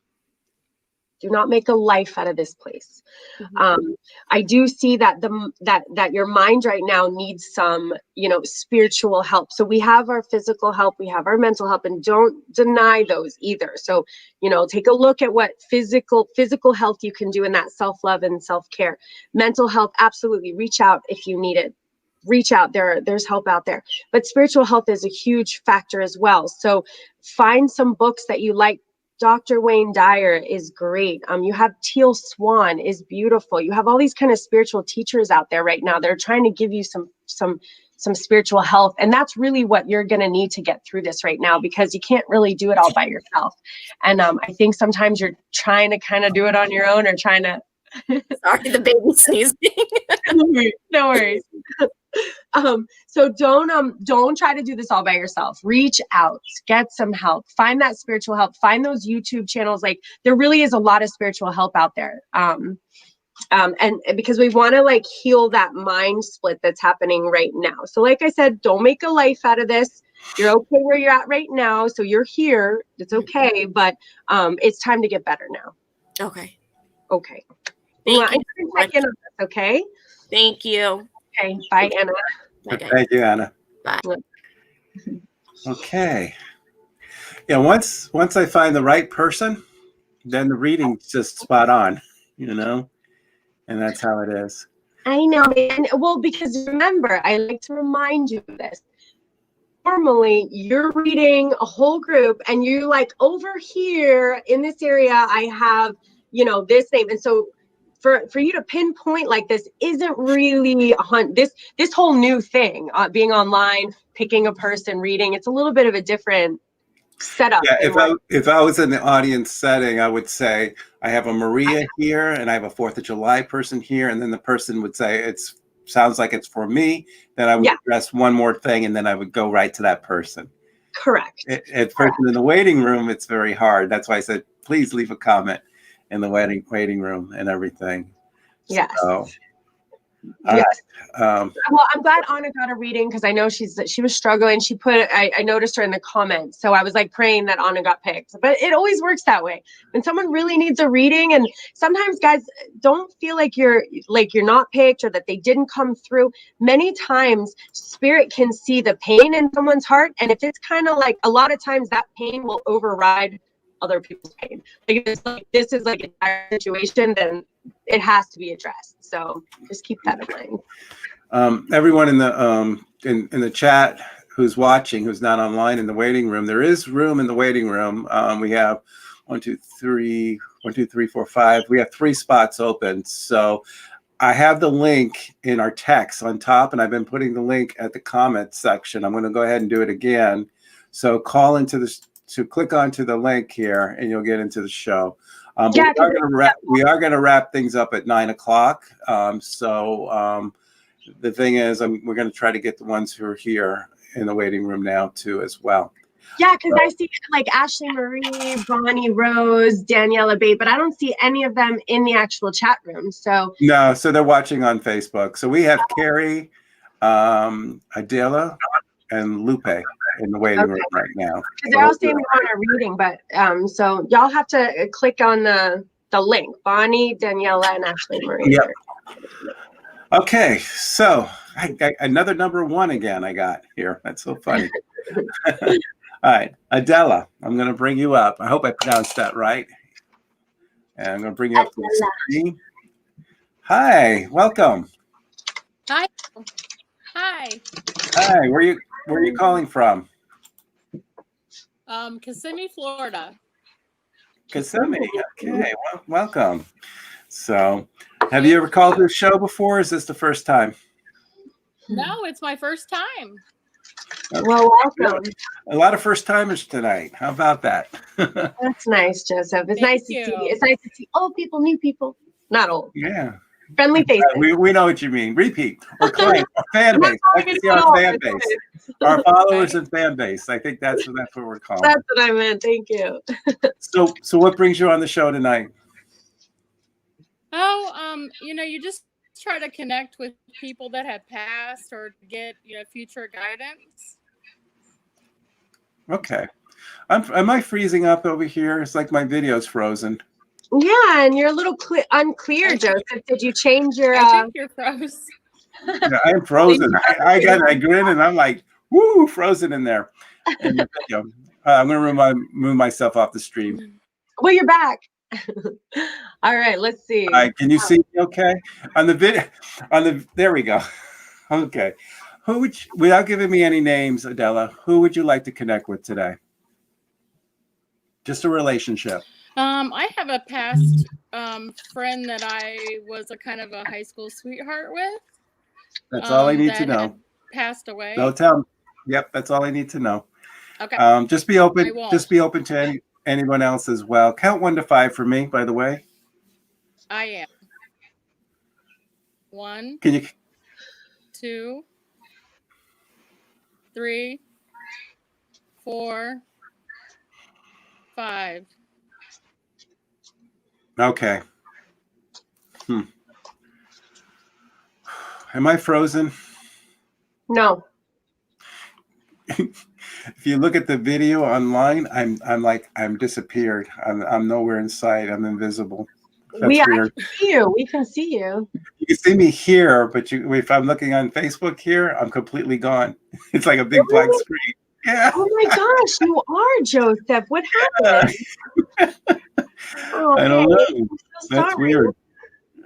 Do not make a life out of this place. Mm-hmm. I do see that that your mind right now needs some, you know, spiritual help. So we have our physical help, we have our mental help, and don't deny those either. So, you know, take a look at what physical health you can do in that self-love and self-care. Mental health, absolutely. Reach out if you need it. Reach out. There's help out there. But spiritual health is a huge factor as well. So find some books that you like. Dr. Wayne Dyer is great. You have Teal Swan is beautiful. You have all these kind of spiritual teachers out there right now. They're trying to give you some spiritual health. And that's really what you're going to need to get through this right now, because you can't really do it all by yourself. And I think sometimes you're trying to kind of do it on your own, or trying to. Sorry, the baby sneezing. No worries. So don't try to do this all by yourself. Reach out, get some help, find that spiritual help, find those YouTube channels. Like, there really is a lot of spiritual help out there. And because we want to like heal that mind split that's happening right now. So like I said, don't make a life out of this. You're okay where you're at right now. So you're here. It's okay. But it's time to get better now. Okay. Thank you. Check in on this, okay? Thank you. Okay. Bye, Anna. Okay. Thank you, Anna. Bye. Okay. Yeah, once I find the right person, then the reading's just spot on, you know? And that's how it is. I know, man. Well, because remember, I like to remind you of this. Normally, you're reading a whole group and you're like, over here in this area, I have, you know, this name. And so for you to pinpoint like this isn't really this whole new thing, being online, picking a person, reading. It's a little bit of a different setup. Yeah, if I was in the audience setting, I would say I have a Maria here and I have a 4th of July person here, and then the person would say sounds like it's for me. Then I would address one more thing, and then I would go right to that person. Correct. At person in the waiting room, it's very hard. That's why I said please leave a comment in the waiting room and everything. Yes. So, yes. Right. Well, I'm glad Anna got a reading, because I know she was struggling. She put I noticed her in the comments, so I was like praying that Anna got picked. But it always works that way when someone really needs a reading. And sometimes guys don't feel like you're not picked or that they didn't come through. Many times spirit can see the pain in someone's heart, and if it's kind of like, a lot of times that pain will override other people's pain. Like, if it's like this is like a dire situation, then it has to be addressed. So just keep that in mind. Everyone in the chat who's watching, who's not online in the waiting room, there is room in the waiting room. We have 1, 2, 3, 4, 5. We have 3 spots open. So I have the link in our text on top, and I've been putting the link at the comment section. I'm going to go ahead and do it again. So call into this, to click onto the link here, and you'll get into the show. But we are going to wrap things up at 9 o'clock. The thing is, we're going to try to get the ones who are here in the waiting room now too, as well. Yeah, because I see like Ashley Marie, Bonnie Rose, Daniela Bate, but I don't see any of them in the actual chat room. So no, so they're watching on Facebook. So we have Carrie, Adela, and Lupe in the waiting room right now. They're all saying they want a reading, but so y'all have to click on the link. Bonnie, Daniela, and Ashley Marie. Yep. Okay, so I got another number 1 again. I got here. That's so funny. All right, Adela, I'm going to bring you up. I hope I pronounced that right. And I'm going to bring you up to the screen. Hi, welcome. Hi. Hi. Hi, where are you calling from? Kissimmee, Florida. Kissimmee. Okay, well, welcome. So, have you ever called this show before? Or is this the first time? No, it's my first time. Okay. Well, welcome. A lot of first timers tonight. How about that? That's nice, Joseph. It's nice to see you. It's nice to see old people, new people. Not old. Yeah. Friendly faces. We know what you mean. Repeat or client or fan base. I can see our fan base. Our followers and fan base. I think that's what we're calling. That's what I meant. Thank you. So what brings you on the show tonight? Oh, you just try to connect with people that have passed or get, future guidance. Okay. Am I freezing up over here? It's like my video's frozen. Yeah, and you're a little unclear, Joseph. Did you change your? I think you're frozen. Yeah, I'm frozen. I grin and I'm like, woo, frozen in there. In the video. I'm going to move myself off the stream. Well, you're back. All right, let's see. All right, can you see me okay? On the video, there we go. Okay. Without giving me any names, Adela, who would you like to connect with today? Just a relationship. I have a past friend that I was a kind of a high school sweetheart with. That's all I need to know. Passed away. No, tell me. Yep, that's all I need to know. Okay. Just be open. Just be open to anyone else as well. Count 1 to 5 for me, by the way. I am. 1. Can you? 2, 3, 4, 5. Okay. Am I frozen? No. If you look at the video online, I'm disappeared. I'm nowhere in sight. I'm invisible. That's weird. I can see you. We can see you. You can see me here, but if I'm looking on Facebook here, I'm completely gone. It's like a big black screen. Yeah. Oh my gosh, you are Joseph. What happened? I don't know. That's weird.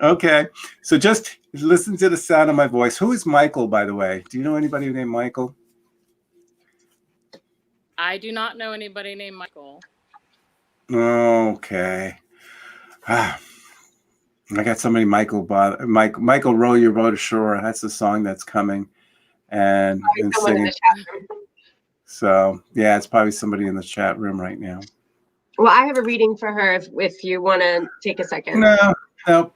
Okay. So just listen to the sound of my voice. Who is Michael, by the way? Do you know anybody named Michael? I do not know anybody named Michael. Okay. I got somebody Michael row your boat ashore. That's the song that's coming and singing. So yeah, it's probably somebody in the chat room right now. Well, I have a reading for her if you want to take a second. No,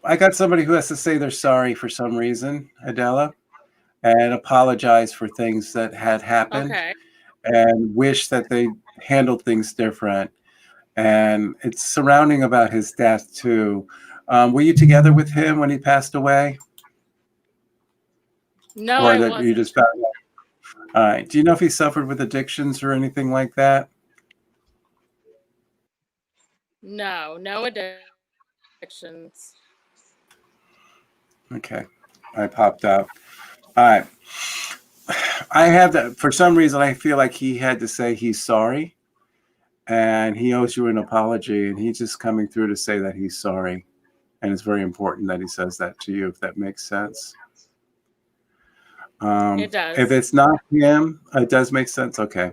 I got somebody who has to say they're sorry for some reason, Adela, and apologize for things that had happened. Okay. And wish that they handled things different. And it's surrounding about his death too. Were you together with him when he passed away? No, or I that wasn't. You just found out? All right. Do you know if he suffered with addictions or anything like that? No addictions. Okay. I popped out. All right. I have that for some reason. I feel like he had to say he's sorry and he owes you an apology, and he's just coming through to say that he's sorry. And it's very important that he says that to you, if that makes sense. It does. If it's not him, it does make sense. Okay.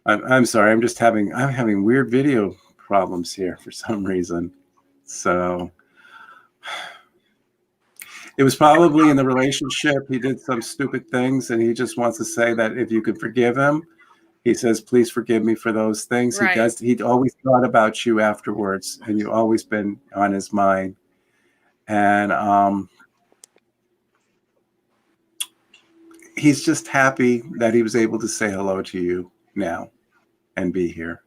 I'm sorry. I'm having weird video problems here for some reason. So it was probably in the relationship. He did some stupid things, and he just wants to say that if you could forgive him, he says, please forgive me for those things. Right. He does. He'd always thought about you afterwards, and you've always been on his mind. And he's just happy that he was able to say hello to you now and be here.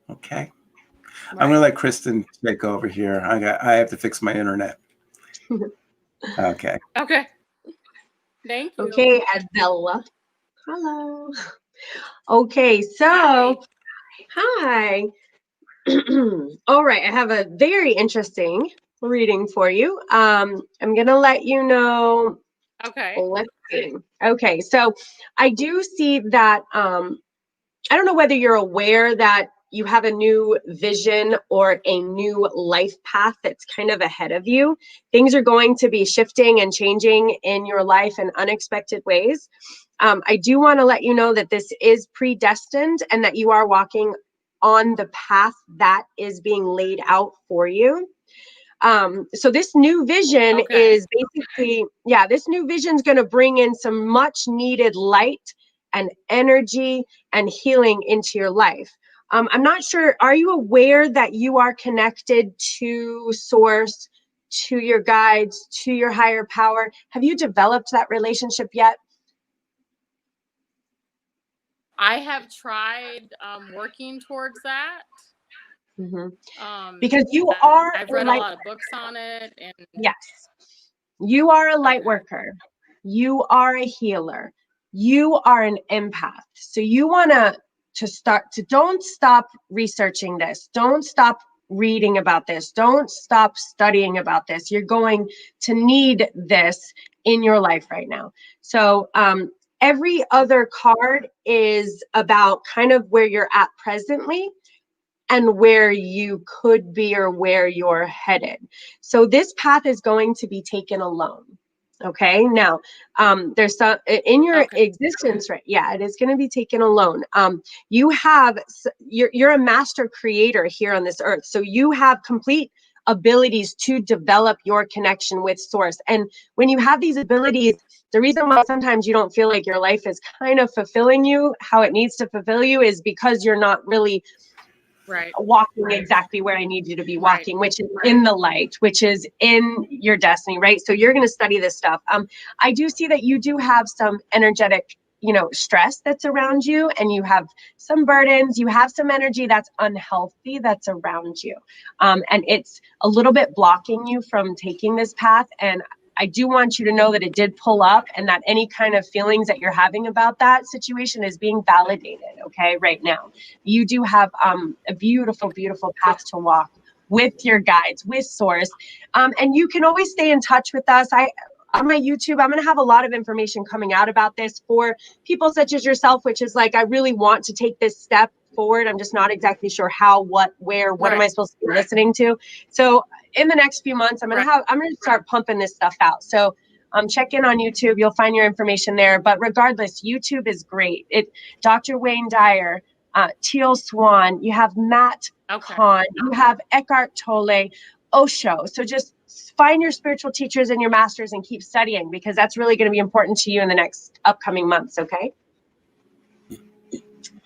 Okay. Right. I'm going to let Kristen take over here. I have to fix my internet. Okay. Okay. Thank you. Okay, Adela. Hello. Okay, so hi. All right, I have a very interesting reading for you. I'm gonna let you know. Okay. Let's see. Okay, so I do see that. I don't know whether you're aware that you have a new vision or a new life path that's kind of ahead of you. Things are going to be shifting and changing in your life in unexpected ways. I do want to let you know that this is predestined and that you are walking on the path that is being laid out for you. So this new vision is basically, this new vision is going to bring in some much needed light and energy and healing into your life. I'm not sure, are you aware that you are connected to source, to your guides, to your higher power? Have you developed that relationship yet? I have tried working towards that. Because you are I've read a lot of books on it, and yes, you are a light worker. You are a healer. You are an empath. So you want to don't stop researching this. Don't stop reading about this. Don't stop studying about this. You're going to need this in your life right now. So every other card is about kind of where you're at presently and where you could be or where you're headed. So this path is going to be taken alone. Okay. Now, there's some in your existence, right? Yeah, it is going to be taken alone. You're a master creator here on this earth. So you have complete abilities to develop your connection with source. And when you have these abilities, the reason why sometimes you don't feel like your life is kind of fulfilling you how it needs to fulfill you is because you're not really walking exactly where I need you to be walking, which is in the light, which is in your destiny, right? So you're going to study this stuff. I do see that you do have some energetic, stress that's around you, and you have some burdens, you have some energy that's unhealthy that's around you. And it's a little bit blocking you from taking this path. And I do want you to know that it did pull up, and that any kind of feelings that you're having about that situation is being validated, okay, right now. You do have a beautiful, beautiful path to walk with your guides, with source. And you can always stay in touch with us. On my YouTube, I'm going to have a lot of information coming out about this for people such as yourself, which is like, I really want to take this step forward. I'm just not exactly sure how, what, where, what am I supposed to be listening to? So in the next few months, I'm going to start pumping this stuff out. So check in on YouTube. You'll find your information there. But regardless, YouTube is great. Dr. Wayne Dyer, Teal Swan, you have Matt Kahn, you have Eckhart Tolle, Osho. So just find your spiritual teachers and your masters and keep studying, because that's really going to be important to you in the next upcoming months. Okay.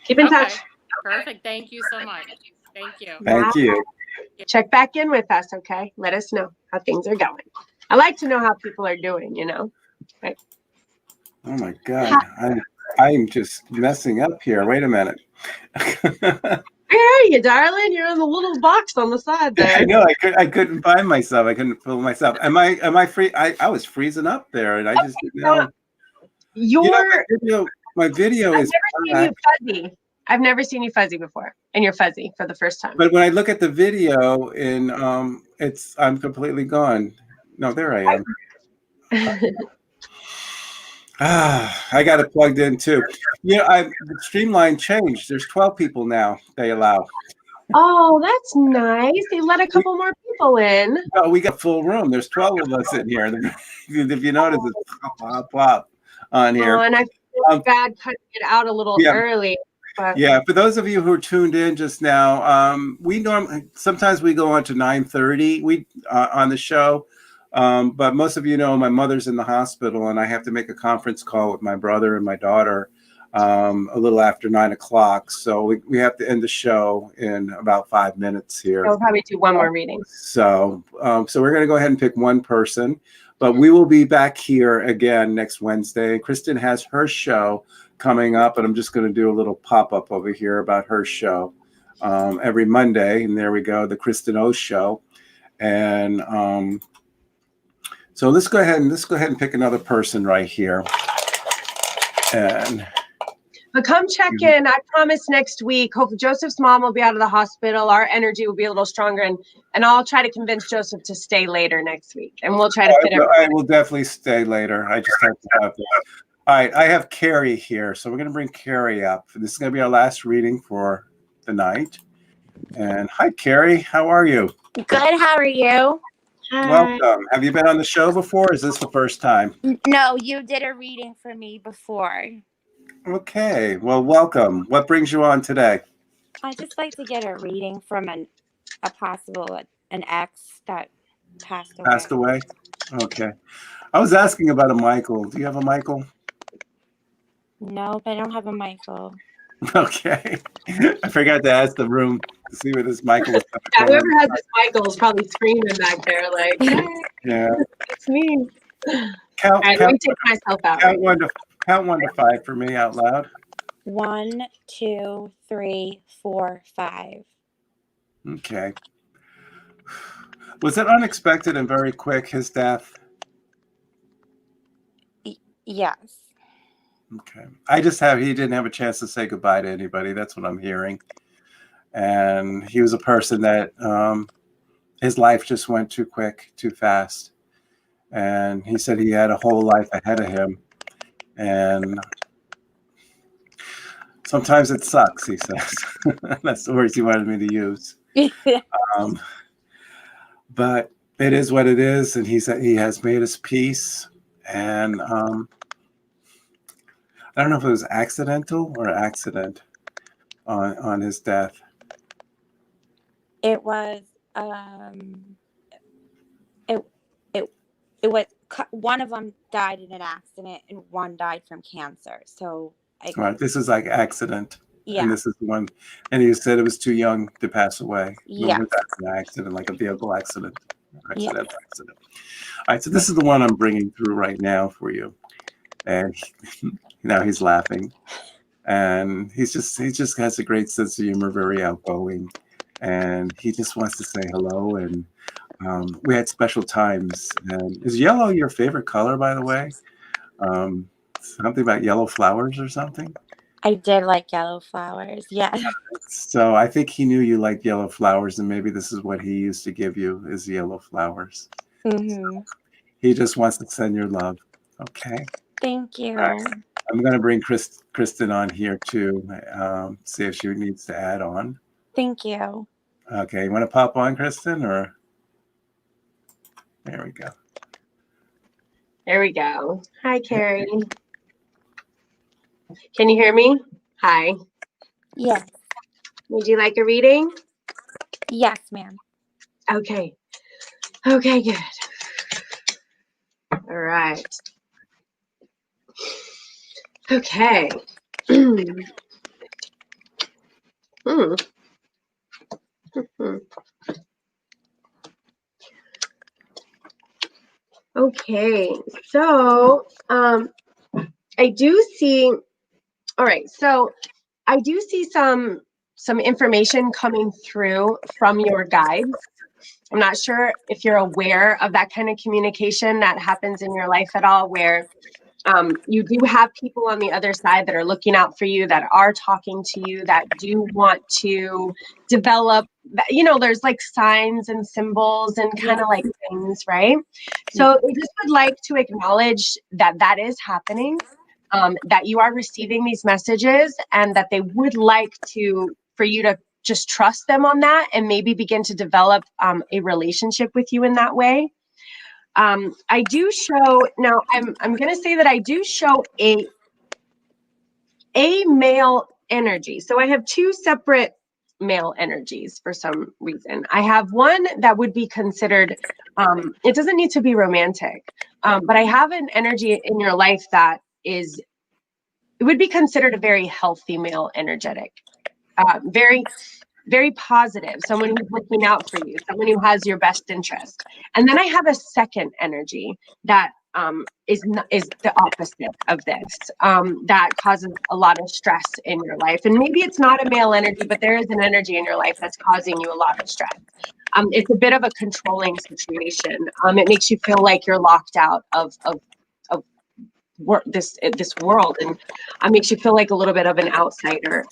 Keep in touch. Perfect. Thank you so much. Thank you. Thank you. Check back in with us, okay? Let us know how things are going. I like to know how people are doing, Right. Oh my God. I'm just messing up here. Wait a minute. Where are you, darling? You're in the little box on the side there. I know. I couldn't find myself. I couldn't pull myself. Am I free? I was freezing up there, and I just didn't know. My video is. I've never seen you fuzzy before, and you're fuzzy for the first time. But when I look at the video, I'm completely gone. No, there I am. I got it plugged in too. The Streamline changed. There's 12 people now they allow. Oh, that's nice. They let a couple more people in. Oh, we got full room. There's 12 of us in here. If you notice, it's pop, pop, pop on here. Oh, and I feel Um, bad cutting it out a little yeah. early. But Yeah, for those of you who are tuned in just now, sometimes we go on to 9:30 on the show, but most of you know my mother's in the hospital, and I have to make a conference call with my brother and my daughter a little after 9 o'clock. So we have to end the show in about 5 minutes here. I'll probably do one more reading. So we're going to go ahead and pick one person, but we will be back here again next Wednesday. Kristen has her show coming up, and I'm just going to do a little pop-up over here about her show every Monday. And there we go, the Kristen O Show. And so let's go ahead and pick another person right here. And But come check in. I promise next week. Hopefully Joseph's mom will be out of the hospital. Our energy will be a little stronger, and I'll try to convince Joseph to stay later next week. And we'll try to fit everything. I will definitely stay later. I just have to have that. All right, I have Carrie here, so we're going to bring Carrie up. This is going to be our last reading for the night. And hi, Carrie. How are you? Good. How are you? Welcome. Have you been on the show before? Or is this the first time? No, you did a reading for me before. Okay. Well, welcome. What brings you on today? I just like to get a reading from an ex that passed away. Passed away? Okay. I was asking about a Michael. Do you have a Michael? No, but I don't have a Michael. Okay. I forgot to ask the room to see where this Michael was. Yeah, whoever has this Michael is probably screaming back there like, yeah, it's me. Count, All right, let me take myself out. Count one to 5 for me out loud. 1, 2, 3, 4, 5. Okay. Was it unexpected and very quick, his death? Yes. Okay. He didn't have a chance to say goodbye to anybody. That's what I'm hearing. And he was a person that his life just went too quick, too fast. And he said he had a whole life ahead of him. And sometimes it sucks, he says. That's the words he wanted me to use. But it is what it is. And he said he has made his peace. And I don't know if it was accidental or accident on his death. It was it was one of them died in an accident and one died from cancer. So Right, this is like accident. Yeah. And this is the one, and you said it was too young to pass away. Yeah. An accident, like a vehicle accident. Accident. All right, so this is the one I'm bringing through right now for you. And now he's laughing. And he just has a great sense of humor, very outgoing. And he just wants to say hello. And we had special times. And is yellow your favorite color, by the way? Something about yellow flowers or something? I did like yellow flowers. Yeah. So I think he knew you liked yellow flowers, and maybe this is what he used to give you is yellow flowers. Mm-hmm. He just wants to send your love. Okay. Thank you. Right. I'm going to bring Kristen on here too. See if she needs to add on. Thank you. Okay. You want to pop on, Kristen, or? There we go. There we go. Hi, Carrie. Can you hear me? Hi. Yes. Would you like a reading? Yes, ma'am. Okay. Okay, good. All right. Okay. Okay, so I do see, all right, so I do see some information coming through from your guides. I'm not sure if you're aware of that kind of communication that happens in your life at all, where you do have people on the other side that are looking out for you, that are talking to you, that do want to develop, you know, there's like signs and symbols and kind of like things, right? So I just would like to acknowledge that that is happening, that you are receiving these messages, and that they would like for you to just trust them on that and maybe begin to develop a relationship with you in that way. I do show, now I'm going to say that I do show a male energy. So I have two separate male energies for some reason. I have one that would be considered, it doesn't need to be romantic, but I have an energy in your life that is, it would be considered a very healthy male energetic, very, very positive, someone who's looking out for you, someone who has your best interest. And then I have a second energy that is the opposite of this, that causes a lot of stress in your life. And maybe it's not a male energy, but there is an energy in your life that's causing you a lot of stress. It's a bit of a controlling situation. It makes you feel like you're locked out of this world, and makes you feel like a little bit of an outsider.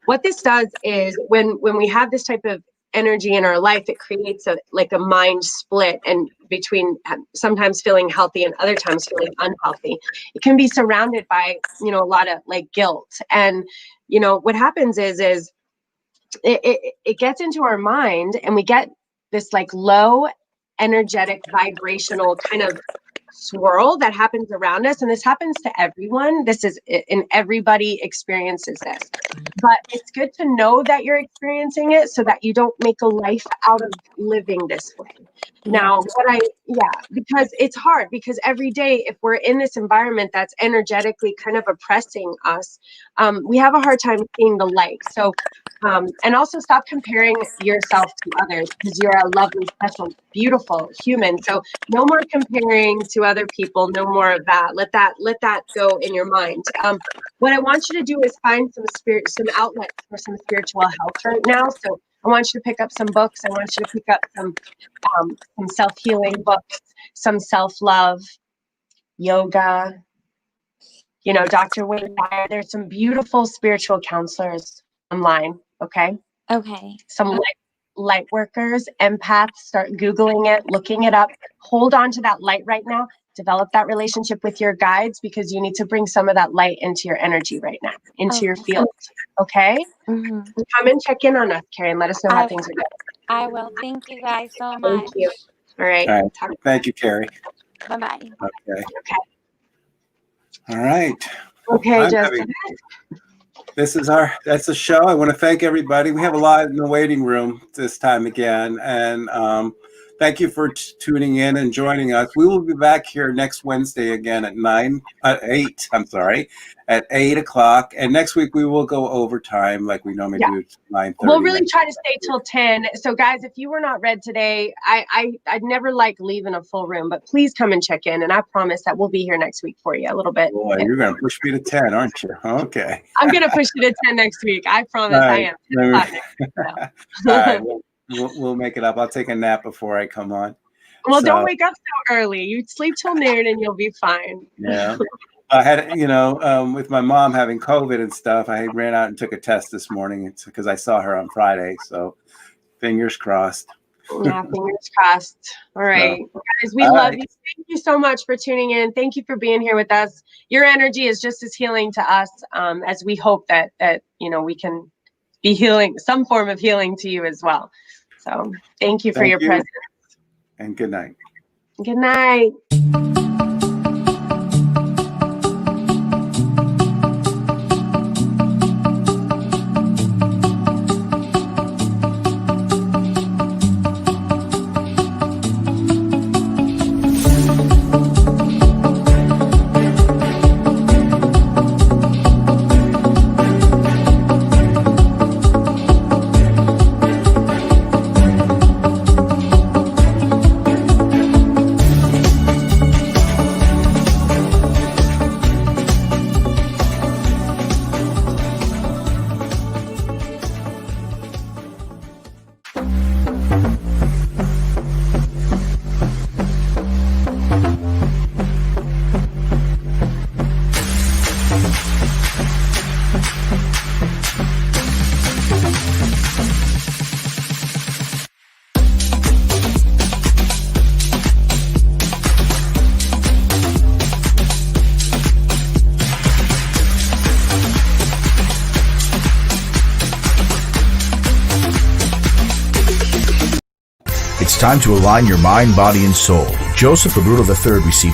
What this does is when we have this type of energy in our life, it creates a mind split, and between sometimes feeling healthy and other times feeling unhealthy. It can be surrounded by a lot of guilt, and what happens is it gets into our mind, and we get this low energetic vibrational kind of swirl that happens around us. And this happens to everyone. And everybody experiences this, but it's good to know that you're experiencing it so that you don't make a life out of living this way. Now, because it's hard, because every day, if we're in this environment that's energetically kind of oppressing us, we have a hard time seeing the light. So, and also stop comparing yourself to others, because you're a lovely, special, beautiful human. So no more comparing to other people, no more of that. Let that go in your mind. What I want you to do is find some outlets for some spiritual health right now. So I want you to pick up some books. I want you to pick up some self-healing books, some self-love, yoga, Dr. Wayne Dyer. There's some beautiful spiritual counselors online. Okay. Some light workers, empaths, start Googling it, looking it up. Hold on to that light right now. Develop that relationship with your guides, because you need to bring some of that light into your energy right now, into your field. Okay? Mm-hmm. Come and check in on us, Carrie, and let us know how things are going. I will. Thank you guys so much. Thank you. All right. Thank you, Carrie. Bye-bye. Okay. All right. Okay, Justin. That's the show. I want to thank everybody. We have a lot in the waiting room this time again. And thank you for tuning in and joining us. We will be back here next Wednesday again at 8 o'clock. And next week we will go overtime like we normally do at 9:30. We'll really try to stay till 10. So guys, if you were not read today, I'd never like leaving a full room, but please come and check in. And I promise that we'll be here next week for you a little bit. Boy, you're going to push me to 10, aren't you? Okay. I'm going to push you to 10 next week. I promise I am. All right. We'll make it up. I'll take a nap before I come on. Well, don't wake up so early. You sleep till noon and you'll be fine. Yeah. I had, with my mom having COVID and stuff, I ran out and took a test this morning because I saw her on Friday. So fingers crossed. Yeah, fingers crossed. All right. Guys, we love you. Thank you so much for tuning in. Thank you for being here with us. Your energy is just as healing to us as we hope that we can be healing, some form of healing to you as well. So thank you for your presence. And good night. Good night. time to align your mind, body, and soul. Joseph Bruto III received